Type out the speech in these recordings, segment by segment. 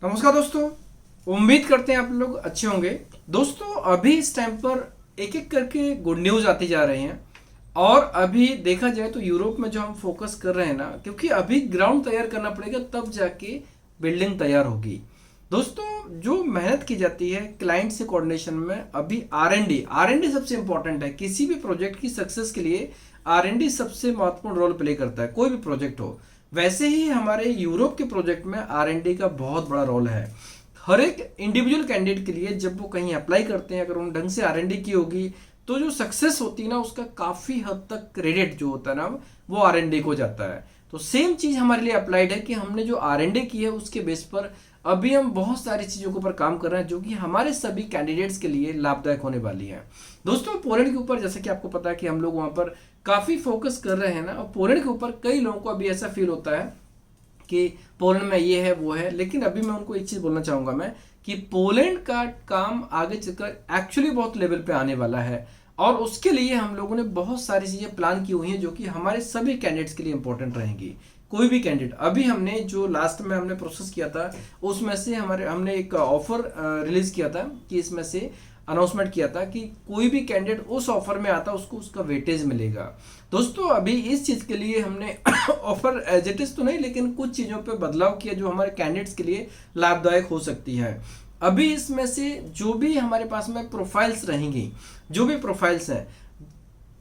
नमस्कार दोस्तों। उम्मीद करते हैं आप लोग अच्छे होंगे। दोस्तों अभी इस टाइम पर एक एक करके गुड न्यूज़ आती जा रही हैं। और अभी देखा जाए तो यूरोप में जो हम फोकस कर रहे हैं ना, क्योंकि अभी ग्राउंड तैयार करना पड़ेगा तब जाके बिल्डिंग तैयार होगी। दोस्तों जो मेहनत की जाती है क्लाइंट से कोऑर्डिनेशन में, अभी आर एन डी सबसे इंपॉर्टेंट है किसी भी प्रोजेक्ट की सक्सेस के लिए। आर एन डी सबसे महत्वपूर्ण रोल प्ले करता है, कोई भी प्रोजेक्ट हो। वैसे ही हमारे यूरोप के प्रोजेक्ट में आर एन डी का बहुत बड़ा रोल है। हर एक इंडिविजुअल कैंडिडेट के लिए जब वो कहीं अप्लाई करते हैं, अगर उन्होंने ढंग से आर एन डी की होगी तो जो सक्सेस होती है ना, उसका काफ़ी हद तक क्रेडिट जो होता है ना, वो आर एन डी को जाता है। तो सेम चीज़ हमारे लिए अप्लाइड है कि हमने जो आर एन डी की है उसके बेस पर अभी हम बहुत सारी चीज़ों के ऊपर काम कर रहे हैं जो कि हमारे सभी कैंडिडेट्स के लिए लाभदायक होने वाली है। दोस्तों पोलैंड के ऊपर जैसे कि आपको पता है कि हम लोग वहाँ पर काफ़ी फोकस कर रहे हैं ना, और पोलैंड के ऊपर कई लोगों को अभी ऐसा फील होता है कि पोलैंड में ये है वो है। लेकिन अभी मैं उनको एक चीज़ बोलना चाहूँगा मैं, कि पोलैंड का काम आगे चलकर एक्चुअली बहुत लेवल पे आने वाला है। और उसके लिए हम लोगों ने बहुत सारी चीज़ें प्लान की हुई हैं जो कि हमारे सभी कैंडिडेट्स के लिए इंपॉर्टेंट रहेंगी। कोई भी कैंडिडेट, अभी हमने जो लास्ट में हमने प्रोसेस किया था उसमें से हमने एक ऑफर रिलीज किया था कि इसमें से अनाउंसमेंट किया था कि कोई भी कैंडिडेट उस ऑफर में आता उसको उसका वेटेज मिलेगा। दोस्तों अभी इस चीज़ के लिए हमने ऑफर एज इट इज तो नहीं, लेकिन कुछ चीज़ों पे बदलाव किया जो हमारे कैंडिडेट्स के लिए लाभदायक हो सकती है। अभी इसमें से जो भी हमारे पास में प्रोफाइल्स रहेंगी, जो भी प्रोफाइल्स हैं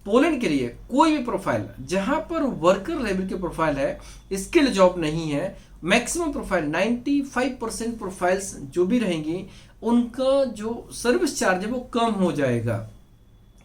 पोलैंड के लिए, कोई भी प्रोफाइल जहां पर वर्कर लेवल की प्रोफाइल है, स्किल जॉब नहीं है, मैक्सिमम प्रोफाइल 95% प्रोफाइल्स जो भी रहेंगी उनका जो सर्विस चार्ज है वो कम हो जाएगा।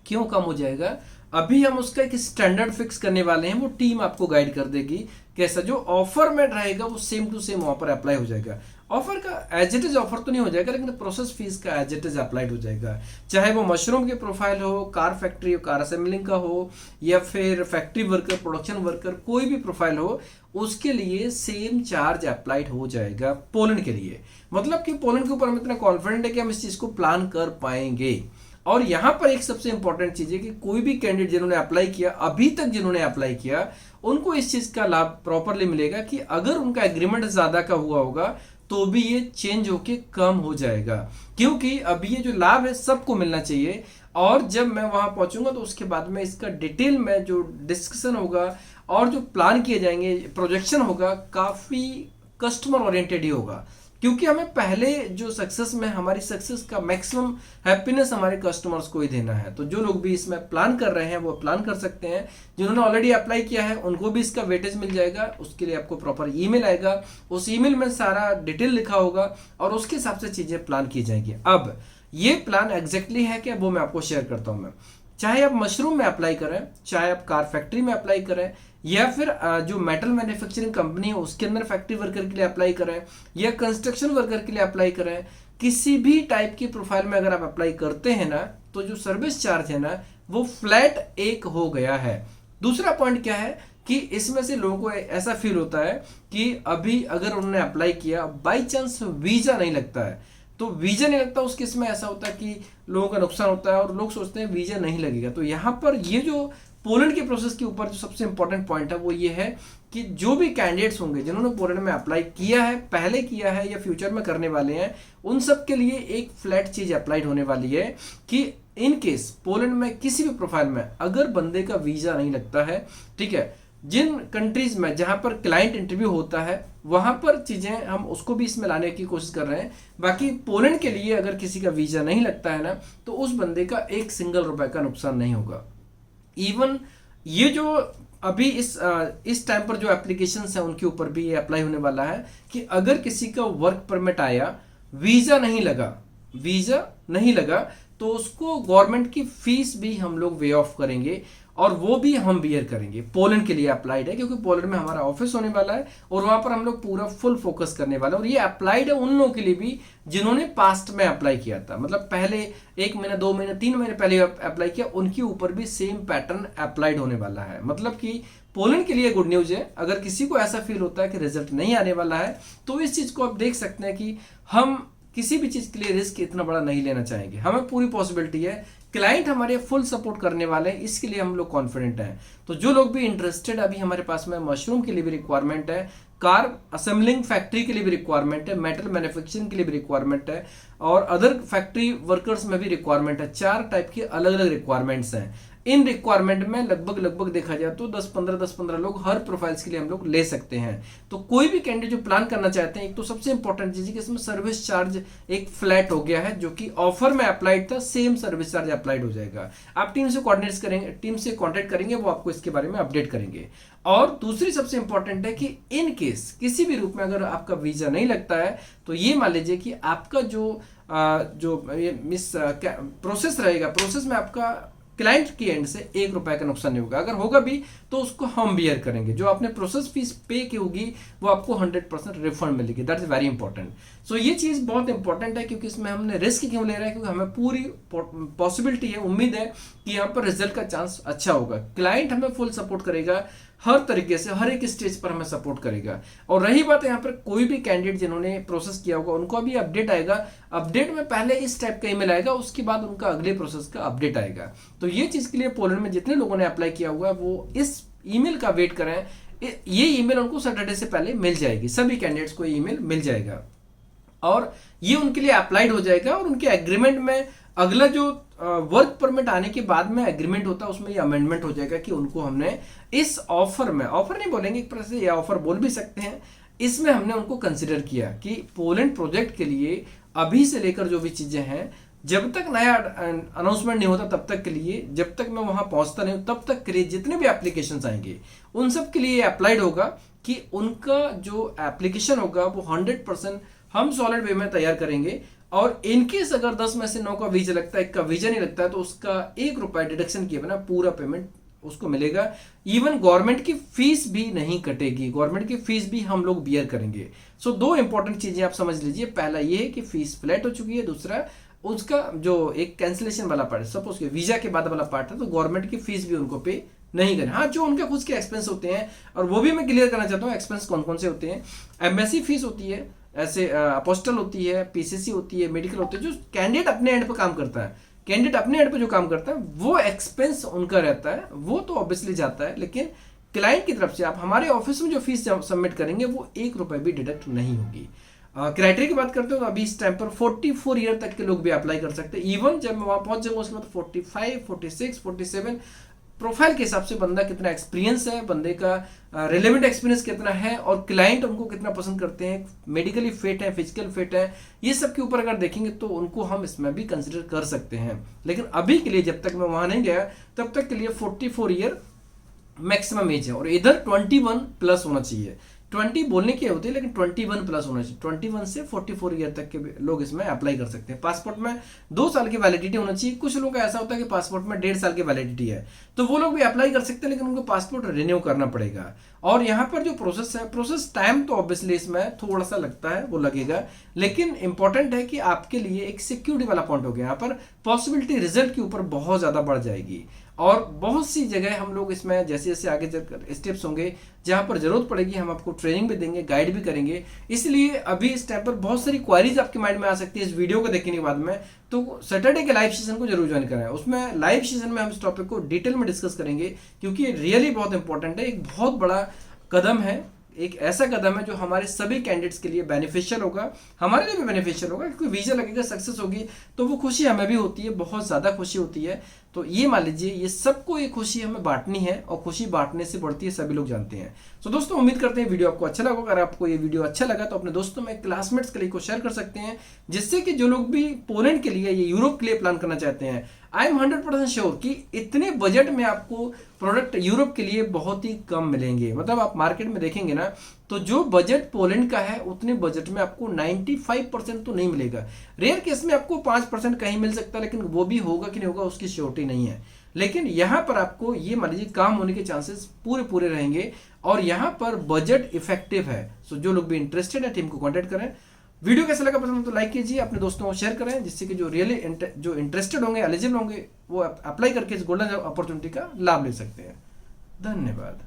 क्यों कम हो जाएगा? अभी हम उसका एक स्टैंडर्ड फिक्स करने वाले हैं, वो टीम आपको गाइड कर देगी कैसा जो ऑफर में रहेगा वो सेम टू सेम वहां पर अप्लाई हो जाएगा। ऑफर का एज इट इज ऑफर तो नहीं हो जाएगा, लेकिन प्रोसेस फीस का एज इट इज अप्लाइड हो जाएगा। चाहे वो मशरूम की प्रोफाइल हो, कार फैक्ट्री हो, कार असेंबलिंग का हो, या फिर फैक्ट्री वर्कर, प्रोडक्शन वर्कर, कोई भी प्रोफाइल हो, उसके लिए सेम चार्ज अप्लाइड हो जाएगा पोलैंड के लिए। मतलब कि पोलैंड के ऊपर हम इतना कॉन्फिडेंट है कि हम इस चीज को प्लान कर पाएंगे। और यहां पर एक सबसे इंपॉर्टेंट चीज है कि कोई भी कैंडिडेट जिन्होंने अप्लाई किया, अभी तक जिन्होंने अप्लाई किया, उनको इस चीज का लाभ प्रॉपरली मिलेगा कि अगर उनका एग्रीमेंट ज्यादा का हुआ होगा तो भी ये चेंज होके कम हो जाएगा। क्योंकि अभी ये जो लाभ है सबको मिलना चाहिए। और जब मैं वहां पहुंचूंगा तो उसके बाद में इसका डिटेल में जो डिस्कशन होगा और जो प्लान किए जाएंगे, प्रोजेक्शन होगा, काफी कस्टमर ओरिएंटेड ही होगा। क्योंकि हमें पहले जो सक्सेस में, हमारी सक्सेस का मैक्सिमम हैप्पीनेस हमारे कस्टमर्स को ही देना है। तो जो लोग भी इसमें प्लान कर रहे हैं वो प्लान कर सकते हैं। जिन्होंने ऑलरेडी अप्लाई किया है उनको भी इसका वेटेज मिल जाएगा। उसके लिए आपको प्रॉपर ईमेल आएगा, उस ईमेल में सारा डिटेल लिखा होगा और उसके हिसाब से चीजें प्लान की जाएंगी। अब ये प्लान एग्जैक्टली है क्या, वो मैं आपको शेयर करता हूं। मैं चाहे आप मशरूम में अप्लाई करें, चाहे आप कार फैक्ट्री में अप्लाई करें, या फिर जो मेटल मैन्युफैक्चरिंग कंपनी है उसके अंदर फैक्ट्री वर्कर के लिए अप्लाई करें, या कंस्ट्रक्शन वर्कर के लिए अप्लाई करें, किसी भी टाइप की प्रोफाइल में अगर आप अप्लाई करते हैं ना, तो जो सर्विस चार्ज है ना वो फ्लैट एक हो गया है। दूसरा पॉइंट क्या है कि इसमें से लोगों को ऐसा फील होता है कि अभी अगर उन्होंने अप्लाई किया, बाई चांस वीजा नहीं लगता है, तो वीजा नहीं लगता उस केस में ऐसा होता है कि लोगों का नुकसान होता है और लोग सोचते हैं वीजा नहीं लगेगा। तो यहाँ पर ये जो पोलैंड के प्रोसेस के ऊपर जो सबसे इंपॉर्टेंट पॉइंट है वो ये है कि जो भी कैंडिडेट्स होंगे जिन्होंने पोलैंड में अप्लाई किया है, पहले किया है या फ्यूचर में करने वाले हैं, उन सब के लिए एक फ्लैट चीज अप्लाइड होने वाली है कि इन केस पोलैंड में किसी भी प्रोफाइल में अगर बंदे का वीजा नहीं लगता है, ठीक है, जिन कंट्रीज में जहां पर क्लाइंट इंटरव्यू होता है वहां पर चीजें हम उसको भी इसमें लाने की कोशिश कर रहे हैं। बाकी पोलैंड के लिए अगर किसी का वीजा नहीं लगता है ना, तो उस बंदे का एक सिंगल रुपए का नुकसान नहीं होगा। इवन ये जो अभी इस टाइम पर जो एप्लीकेशंस है उनके ऊपर भी ये अप्लाई होने वाला है कि अगर किसी का वर्क परमिट आया, वीजा नहीं लगा, तो उसको गवर्नमेंट की फीस भी हम लोग वे ऑफ करेंगे और वो भी हम बियर करेंगे। पोलैंड के लिए अप्लाइड है क्योंकि पोलैंड में हमारा ऑफिस होने वाला है और वहां पर हम लोग पूरा फुल फोकस करने वाला है। और ये अप्लाइड है उन लोगों के लिए भी जिन्होंने पास्ट में अप्लाई किया था, मतलब पहले 1 महीना, 2 महीने, 3 महीने पहले अप्लाई किया, उनके ऊपर भी सेम पैटर्न अप्लाइड होने वाला है। मतलब कि पोलैंड के लिए गुड न्यूज है। अगर किसी को ऐसा फील होता है कि रिजल्ट नहीं आने वाला है, तो इस चीज को आप देख सकते हैं कि हम किसी भी चीज के लिए रिस्क इतना बड़ा नहीं लेना चाहेंगे। हमें पूरी पॉसिबिलिटी है क्लाइंट हमारे फुल सपोर्ट करने वाले हैं, इसके लिए हम लोग कॉन्फिडेंट हैं। तो जो लोग भी इंटरेस्टेड, अभी हमारे पास में मशरूम के लिए भी रिक्वायरमेंट है, कार असेंबलिंग फैक्ट्री के लिए भी रिक्वायरमेंट है, मेटल मैन्युफैक्चरिंग के लिए भी रिक्वायरमेंट है, और अदर फैक्ट्री वर्कर्स में भी रिक्वायरमेंट है। 4 टाइप की अलग अलग रिक्वायरमेंट्स हैं। इन रिक्वायरमेंट में लगभग देखा जाए तो 10-15 लोग हर प्रोफाइल्स के लिए हम लोग ले सकते हैं। तो कोई भी कैंडिडेट जो प्लान करना चाहते हैं, एक तो सबसे इंपॉर्टेंट चीज है कि इसमें सर्विस चार्ज एक फ्लैट हो गया है, जो कि ऑफर में अप्लाइड था, सेम सर्विस चार्ज अप्लाइड हो जाएगा। आप टीम से कोऑर्डिनेट करेंगे, टीम से कॉन्टेक्ट करेंगे, वो आपको इसके बारे में अपडेट करेंगे। और दूसरी सबसे इंपॉर्टेंट है कि इन केस किसी भी रूप में अगर आपका वीजा नहीं लगता है, तो ये मान लीजिए कि आपका जो प्रोसेस रहेगा, प्रोसेस में आपका क्लाइंट की एंड से 1 रुपए का नुकसान नहीं होगा। अगर होगा भी तो उसको हम बियर करेंगे। जो आपने प्रोसेस फीस पे की होगी वो आपको 100% रिफंड मिलेगी। That is very important. So ये चीज बहुत इंपॉर्टेंट है, क्योंकि इसमें हमने रिस्क क्यों ले रहे हैं, क्योंकि हमें पूरी पॉसिबिलिटी है, उम्मीद है कि यहाँ पर रिजल्ट का चांस अच्छा होगा। क्लाइंट हमें फुल सपोर्ट करेगा, हर तरीके से, हर एक स्टेज पर हमें सपोर्ट करेगा। और रही बात यहाँ पर कोई भी कैंडिडेट जिन्होंने प्रोसेस किया होगा उनको अभी अपडेट आएगा। अपडेट में पहले इस टाइप का ईमेल आएगा, उसके बाद उनका अगले प्रोसेस का अपडेट आएगा। तो ये चीज के लिए पोलैंड में जितने लोगों ने अप्लाई किया हुआ है वो इस ईमेल का वेट करें। ये ईमेल उनको सैटरडे से पहले मिल जाएगी, सभी कैंडिडेट्स को ईमेल मिल जाएगा और ये उनके लिए अप्लाइड हो जाएगा। और उनके एग्रीमेंट में अगला जो वर्क परमिट आने के बाद में एग्रीमेंट होता है, उसमें ये अमेंडमेंट हो जाएगा कि उनको हमने इस ऑफर में, ऑफर नहीं बोलेंगे एक तरह से, ये ऑफर बोल भी सकते हैं, इसमें हमने उनको कंसिडर किया कि पोलैंड प्रोजेक्ट के लिए अभी से लेकर जो भी चीजें हैं, जब तक नया अनाउंसमेंट नहीं होता तब तक के लिए, जब तक मैं वहां पहुंचता नहीं हूं तब तक के लिए जितने भी एप्लीकेशन आएंगे उन सब के लिए अप्लाइड होगा कि उनका जो एप्लीकेशन होगा वो 100% हम सॉलिड वे में तैयार करेंगे। और इनकेस अगर 10 में से 9 का वीजा लगता है, 1 का वीजा नहीं लगता है, तो उसका 1 रुपया डिडक्शन किए बिना पूरा पेमेंट उसको मिलेगा। इवन गवर्नमेंट की फीस भी नहीं कटेगी, गवर्नमेंट की फीस भी हम लोग बियर करेंगे। सो 2 इंपॉर्टेंट चीजें आप समझ लीजिए। पहला ये है कि फीस फ्लैट हो चुकी है, दूसरा उसका जो एक कैंसिलेशन वाला पार्ट है, सपोज के वीजा के बाद वाला पार्ट है, तो गवर्नमेंट की फीस भी उनको पे नहीं करें। हाँ, जो उनके खुद के एक्सपेंस होते हैं, और वो भी मैं क्लियर करना चाहता हूँ एक्सपेंस कौन कौन से होते हैं। एमएससी फीस होती है, ऐसे अपोस्टल होती है, पीसीसी होती है, मेडिकल होती है। जो कैंडिडेट अपने एंड पे काम करता है, कैंडिडेट अपने एंड पे जो काम करता है वो एक्सपेंस उनका रहता है, वो तो ऑब्वियसली जाता है। लेकिन क्लाइंट की तरफ से आप हमारे ऑफिस में जो फीस सबमिट करेंगे वो 1 रुपए भी डिडक्ट नहीं होगी। क्राइटेरिया की बात करते हो तो अभी इस टाइम पर 44 ईयर तक के लोग भी अप्लाई कर सकते हैं। इवन जब मैं वहां पहुंच जाऊंगा उसके बाद 45, 46, 47 प्रोफाइल के हिसाब से बंदा कितना एक्सपीरियंस है, बंदे का रिलेवेंट एक्सपीरियंस कितना है, और क्लाइंट उनको कितना पसंद करते हैं, मेडिकली फिट है, फिजिकल फिट है, ये सब के ऊपर अगर देखेंगे तो उनको हम इसमें भी कंसिडर कर सकते हैं। लेकिन अभी के लिए जब तक मैं वहां नहीं गया तब तक के लिए 44 ईयर मैक्सिमम एज है, और इधर 21 प्लस होना चाहिए। 20 बोलने की होती है लेकिन 21 प्लस होना चाहिए। 21 से 44 ईयर तक के लोग इसमें अप्लाई कर सकते हैं। पासपोर्ट में 2 साल की वैलिडिटी होना चाहिए। कुछ लोगों का ऐसा होता है कि पासपोर्ट में 1.5 साल की वैलिडिटी है, तो वो लोग भी अप्लाई कर सकते हैं, लेकिन उनको पासपोर्ट रिन्यू करना पड़ेगा। और यहाँ पर जो प्रोसेस है, प्रोसेस टाइम तो ऑब्वियसली इसमें थोड़ा सा लगता है, वो लगेगा, लेकिन इंपॉर्टेंट है कि आपके लिए एक सिक्योरिटी वाला पॉइंट हो गया। यहाँ पर पॉसिबिलिटी रिजल्ट के ऊपर बहुत ज्यादा बढ़ जाएगी, और बहुत सी जगह हम लोग इसमें जैसे जैसे आगे चलकर स्टेप्स होंगे जहां पर जरूरत पड़ेगी हम आपको ट्रेनिंग भी देंगे, गाइड भी करेंगे। इसलिए अभी इस टाइम पर बहुत सारी क्वारीज आपके माइंड में आ सकती है इस वीडियो को देखने के बाद में, तो सैटरडे के लाइव सेशन को जरूर ज्वाइन करें। उसमें लाइव सेशन में हम इस टॉपिक को डिटेल में डिस्कस करेंगे, क्योंकि रियली बहुत इंपॉर्टेंट है, एक बहुत बड़ा कदम है, एक ऐसा कदम है जो हमारे सभी कैंडिडेट्स के लिए बेनिफिशियल होगा, हमारे लिए भी बेनिफिशियल होगा, क्योंकि वीजा लगेगा, सक्सेस होगी तो वो खुशी हमें भी होती है, बहुत ज्यादा खुशी होती है। तो ये मान लीजिए ये सबको ये खुशी हमें बांटनी है, और खुशी बांटने से बढ़ती है, सभी लोग जानते हैं। तो दोस्तों उम्मीद करते हैं वीडियो आपको अच्छा लगा। अगर आपको ये वीडियो अच्छा लगा तो अपने दोस्तों में, क्लासमेट्स के लिए को शेयर कर सकते हैं, जिससे कि जो लोग भी पोलैंड के लिए, ये यूरोप के लिए प्लान करना चाहते हैं, आई एम 100% श्योर कि इतने बजट में आपको प्रोडक्ट यूरोप के लिए बहुत ही कम मिलेंगे। मतलब आप मार्केट में देखेंगे ना, तो जो बजट पोलैंड का है उतने बजट में आपको 95% तो नहीं मिलेगा। रेयर केस में आपको 5% कहीं मिल सकता है, लेकिन वो भी होगा कि नहीं होगा उसकी श्योरिटी नहीं है। लेकिन यहां पर आपको ये मान लीजिए काम होने के चांसेस पूरे रहेंगे, और यहां पर बजट इफेक्टिव है। सो जो लोग भी इंटरेस्टेड है टीम को कॉन्टेक्ट करें। वीडियो कैसा लगा पसंद तो लाइक कीजिए, अपने दोस्तों को शेयर करें, जिससे कि जो रियली जो इंटरेस्टेड होंगे, एलिजिबल होंगे, वो अप्लाई करके इस गोल्डन अपॉर्चुनिटी का लाभ ले सकते हैं। धन्यवाद।